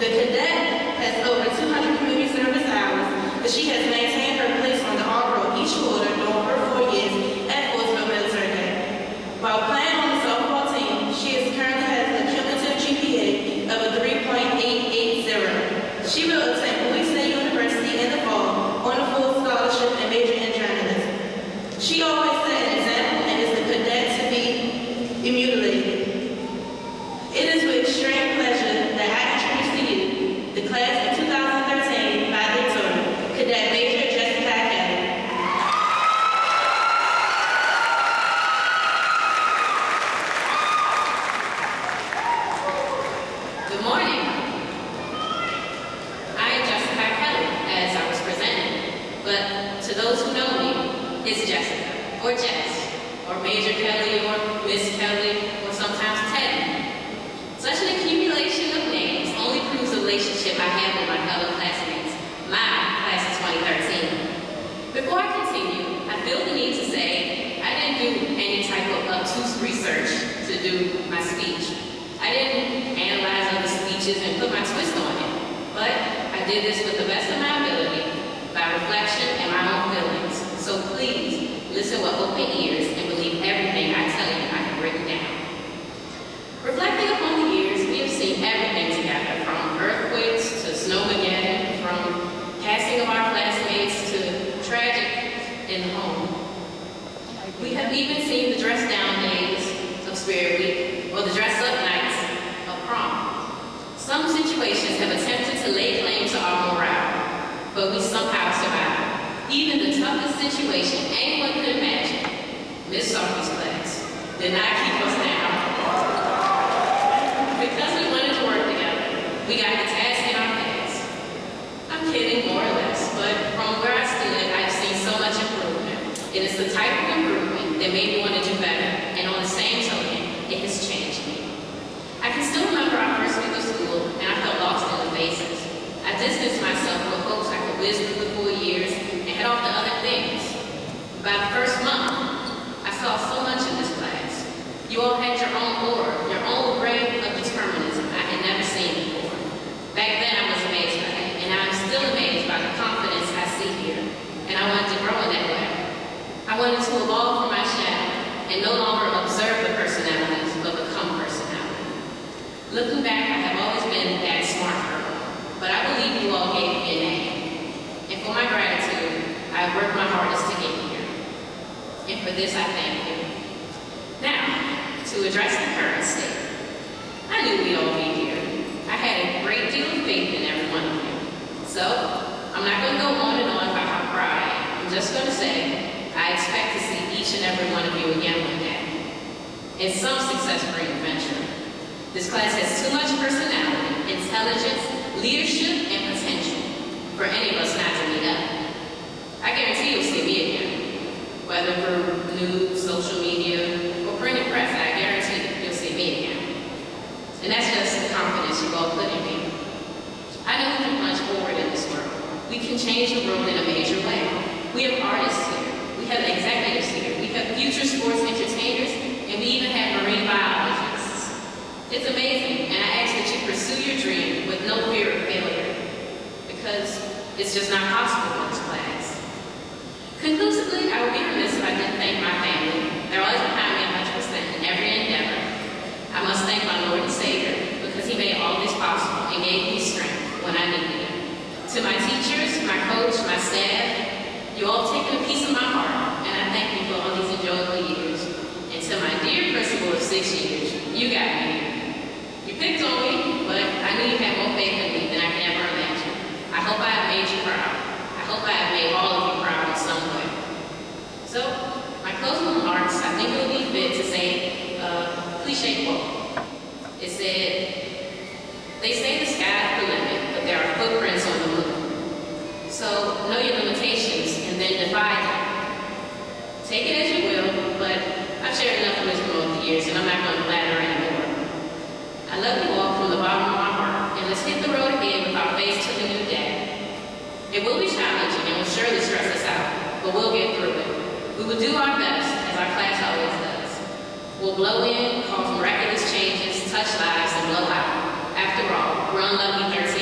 The cadet has over 200 community service hours, but she has maintained her place on the honor roll each quarter during her 4 years at Fortsville Military Academy. While playing on the softball team, she is currently has a cumulative GPA of a 3.880. She will attend Bowie State University in the fall on a full scholarship and major in journalism. She always set an example and is the cadet to be emulated. It is with extreme pleasure that I introduce to you the class of 2013 valedictorian, Cadet Major Jessica Kelly. Good morning. I am Jessica Kelly, as I was presented, but to those who know me, it's Jessica, or Jess, or Major Kelly, or Miss Kelly, or sometimes Teddy. Such an accumulation of names only proves the relationship I have with my fellow classmates, my class of 2013. Before I continue, I feel the need to say I didn't do any type of obtuse research to do my speech. I didn't analyze other speeches and put my twist on it, but I did this with the best of my ability, by reflection and my own feelings. So please, listen with open ears and believe everything I tell you I have written down. Reflecting upon the years, we have seen everything together, from earthquakes to snowmageddon, from passing of our classmates to tragic in the home. We have even seen the dress down days of Spirit Week, or the dress up nights of prom. Some situations have attempted to lay claim to our morale, but we somehow survived. Even the toughest situation anyone could imagine, Miss Sophie's class, did not keep us down. Because we wanted to work together, we got the task in our hands. I'm kidding, more or less, but from where I stood, I've seen so much improvement. It is the type of improvement that made me want to do better, and on the same token, it has changed me. I can still remember our first week of school, and I felt lost in the faces. I distanced myself from hopes I could whiz through the 4 years and head off to other things. By the first month, I saw so much in this class. You all had your own aura, your own ray of determinism I had never seen before. Back then I was amazed by it, and I'm still amazed by the confidence I see here, and I wanted to grow in that way. I wanted to evolve from my shadow and no longer observe the personalities, but become personality. Looking back, I have always been that smart girl, but I believe you all gave me an A. And for my gratitude, I worked my hardest to get here. And for this, I thank you. Now, to address the current state. I knew we'd all be here. I had a great deal of faith in every one of you. So, I'm not going to go on and on about how proud I am. I'm just going to say, I expect to see each and every one of you again one day. In some success-bringing venture. This class has too much personality, intelligence, leadership, and potential for any of us not to meet up. I guarantee you'll see me again. Whether through news, social media, or printed press, I guarantee you'll see me again. And that's just the confidence you all put in me. I know we can punch forward in this world. We can change the world in a major way. We have artists here. We have executives here. We have future sports entertainers, and we even have marine biologists. It's amazing, and I ask that you pursue your dream with no fear of failure, because it's just not possible in this class. Conclusively, I would be remiss if I didn't thank my family. They're always behind me 100% in every endeavor. I must thank my Lord and Savior, because He made all this possible and gave me strength when I needed it. To my teachers, my coach, my staff, you all have taken a piece of my heart, and I thank you for all these enjoyable years. And to my dear principal of 6 years, you got me here. You picked on me, but I knew you had more faith in me than I could ever imagine. I hope I have made you proud. I hope I have made all of you proud in some way. So, my closing remarks, I think it would be fit to say a cliche quote. It said, they say the sky's the limit, but there are footprints on the moon. So, know your limitations and then defy them. Take it as you will, but I've shared enough wisdom over the years, and I'm not going to blather anymore. I love you all from the bottom of my heart, and let's hit the road again with our face to the new day. It will be challenging and will surely stress us out, but we'll get through it. We will do our best, as our class always does. We'll blow in, cause miraculous changes, touch lives, and blow out. After all, we're unlucky 13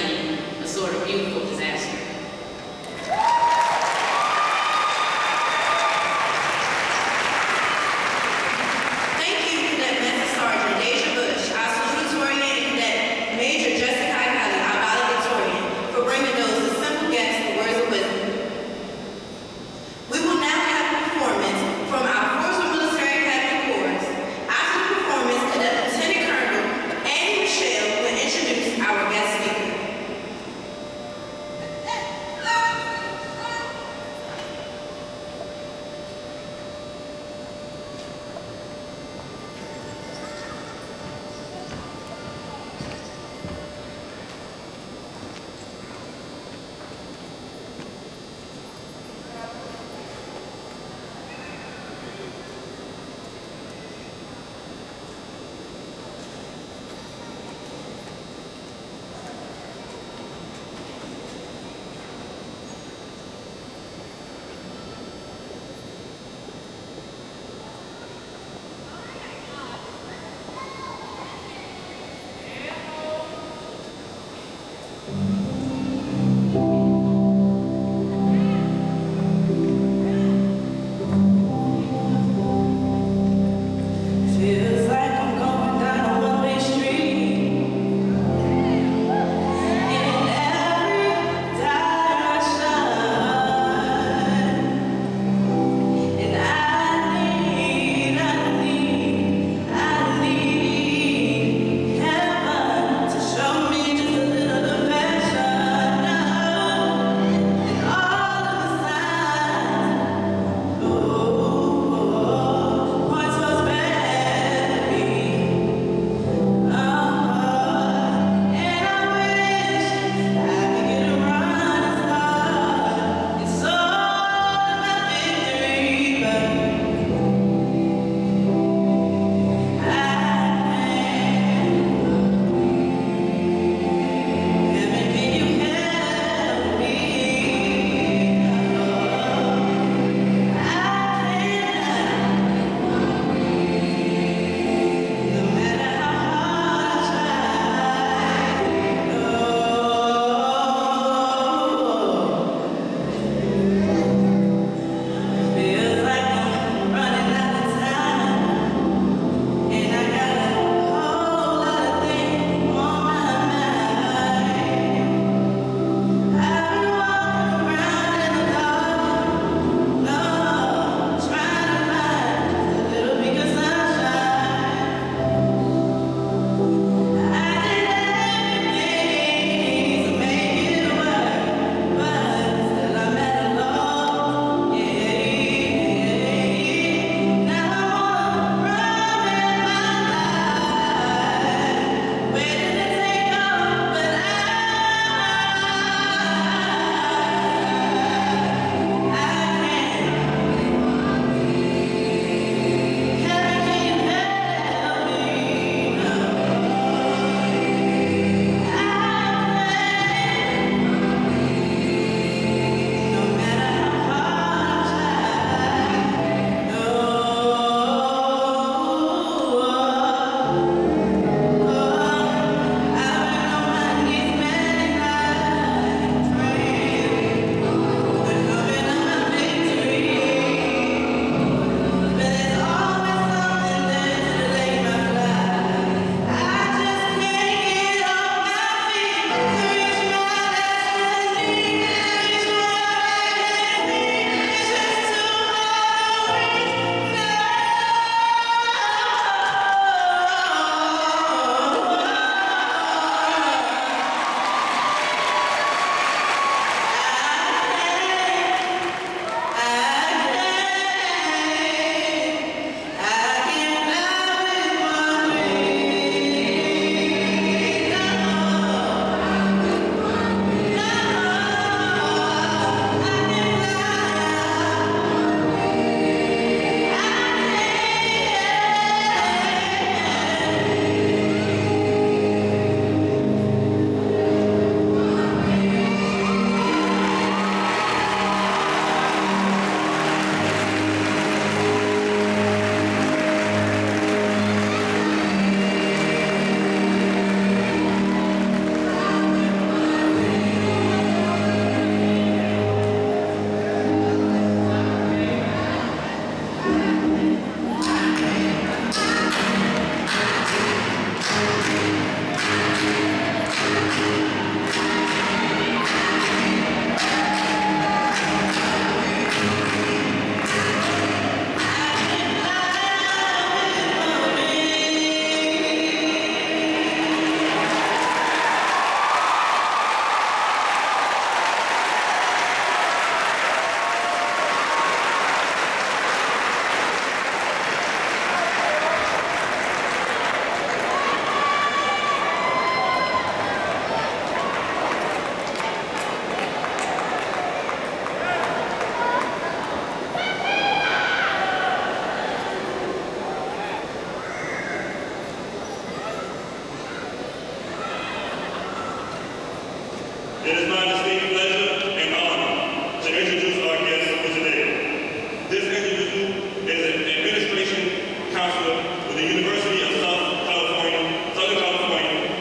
It is my distinct pleasure and honor to introduce our guest for today. This individual is an administration counselor with the University of Southern California,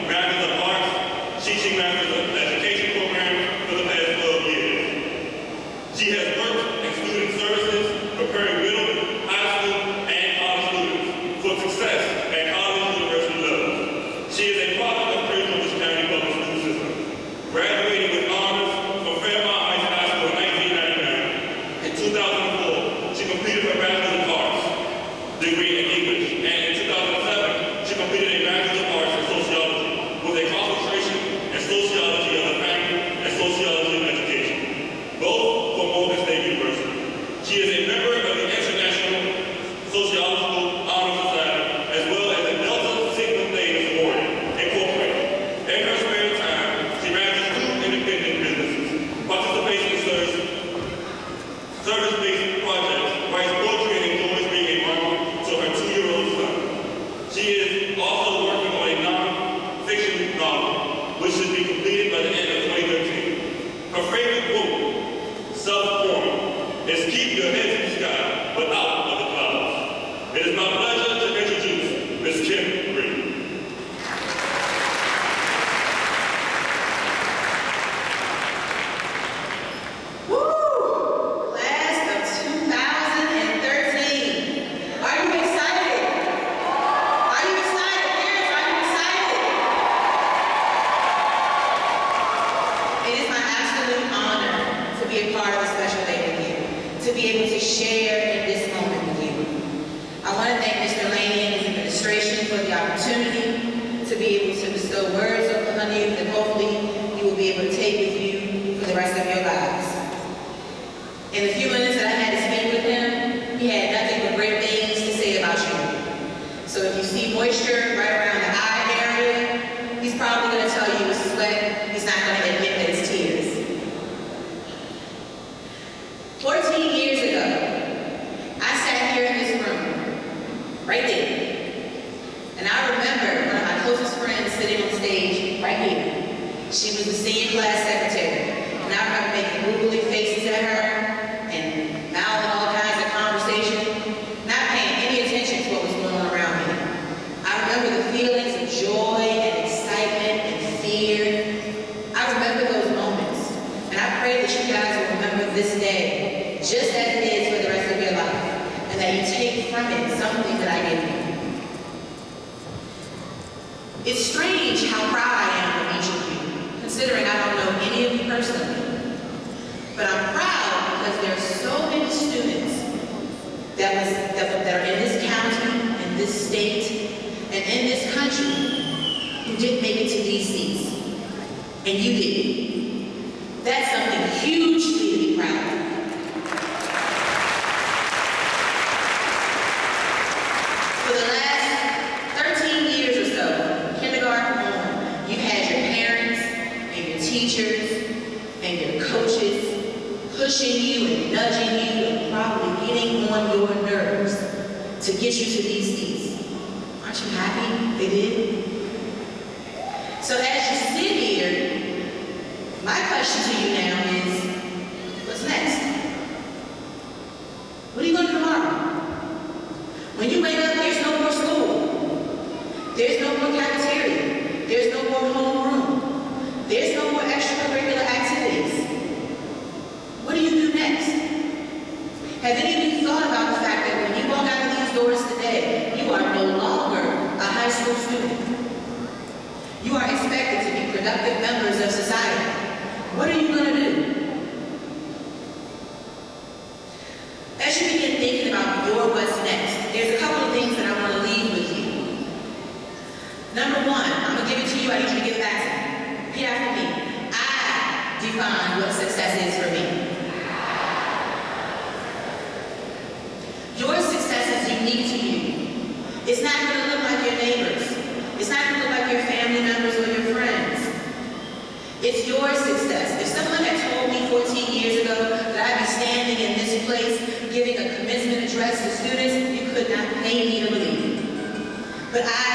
Masters of Arts, teaching Masters of Education program for the past 12 years. She has worked in student services, preparing middle, high school, and college students for success at college and university levels. She is a product of Prince George's County Public School System, graduating with honors from Fairmont Heights High School in 1999. In 2004, she completed her Bachelor of Arts degree in English, and in 2007, she completed a Bachelor of Arts in Sociology with a concentration in Sociology of the Family and Sociology of Education, both from Morgan State University. She is a member of the International Sociological Honor Society, as well as the Delta Sigma Theta Sorority, Incorporated. In her spare time, she manages two independent businesses, participates in service-based projects, writes poetry, and enjoys being a mom to her 2-year-old son. She is also working on a non-fiction novel, which should be completed by the end of 2013. Her favorite quote, self-formed, is keep your head to the sky, but out of the clouds. It is my pleasure to introduce Ms. Kim Green. Woo! Class of 2013. Are you excited? Are you excited? Parents, are you excited? It is my absolute honor to be a part of a special day with you, to be able to share in this moment with you. I want to thank Mr. Laney and his administration for the opportunity to be able to bestow words upon you that hopefully you will be able to take with you for the rest of your lives. In the few minutes that I had to speak with him, he had nothing but great things to say about you. So if you see moisture right around the eye area, he's probably going to tell you it's sweat. He's not going to admit that it's tears. 14 years ago, I sat here in this room, right there. And I remember one of my closest friends sitting on stage right here. She was the senior class secretary. And I remember making googly faces at her and mouthing all kinds of conversation, not paying any attention to what was going on around me. I remember the feelings of joy and excitement and fear. I remember those moments. And I pray that you guys will remember this day just as it is for the rest of your life, and that you take from it something that I gave you. It's strange how proud I am of each of you, considering I don't know any of you personally. But I'm proud because there are so many students that are in this county, in this state, and in this country who didn't make it to these seats. And you did. That's something huge for you to be proud of. For the last 13 years or so, kindergarten on, you've had your parents and your teachers and your coaches pushing you and nudging you and probably getting on your nerves to get you to these seats. Aren't you happy they did? So as you sit here, my question to you now is, what's next? What are you going to do tomorrow? When you wake up, there's no more school. There's no more cafeteria. There's no more homeroom. There's no more extracurricular activities. What do you do next? Have any of you thought about the fact that when you walk out of these doors today, you are no longer a high school student? You are expected to be productive members of society. What are you going to do? As you begin thinking about your what's next, there's a couple of things that I want to leave with you. Number one, I'm going to give it to you. I need you to give it back to me. Repeat after me. I define what success is for me. Your success is unique to you. It's not going to look like your neighbors. It's not going to look like your family members or your friends. It's your success. If someone had told me 14 years ago that I'd be standing in this place giving a commencement address to students, you could not pay me to believe it. But I